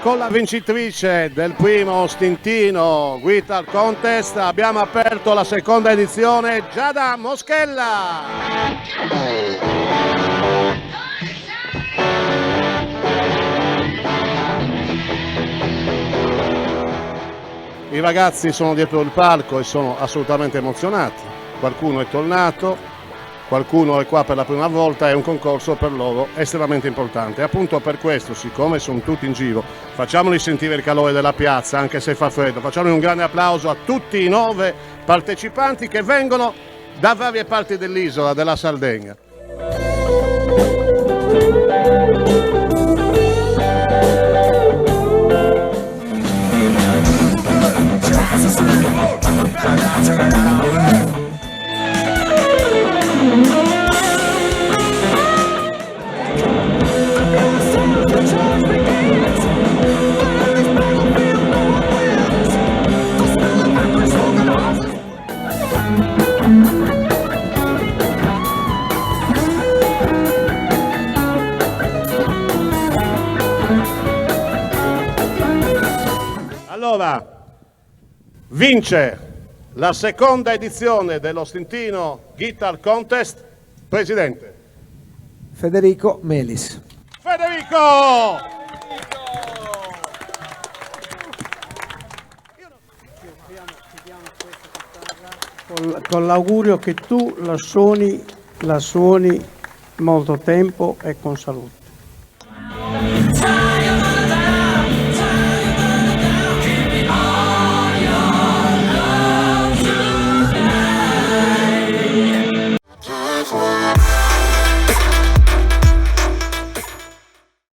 con la vincitrice del primo stintino Guitar Contest abbiamo aperto la seconda edizione, Giada Moschella. I ragazzi sono dietro il palco e sono assolutamente emozionati. Qualcuno è tornato, qualcuno è qua per la prima volta, è un concorso per loro estremamente importante. Appunto per questo, siccome sono tutti in giro, facciamoli sentire il calore della piazza, anche se fa freddo. Facciamoli un grande applauso a tutti i 9 partecipanti che vengono da varie parti dell'isola, della Sardegna. Allora, vince la seconda edizione dello stintino Guitar Contest, presidente Federico Melis. Federico! Con l'augurio che tu la suoni molto tempo e con salute.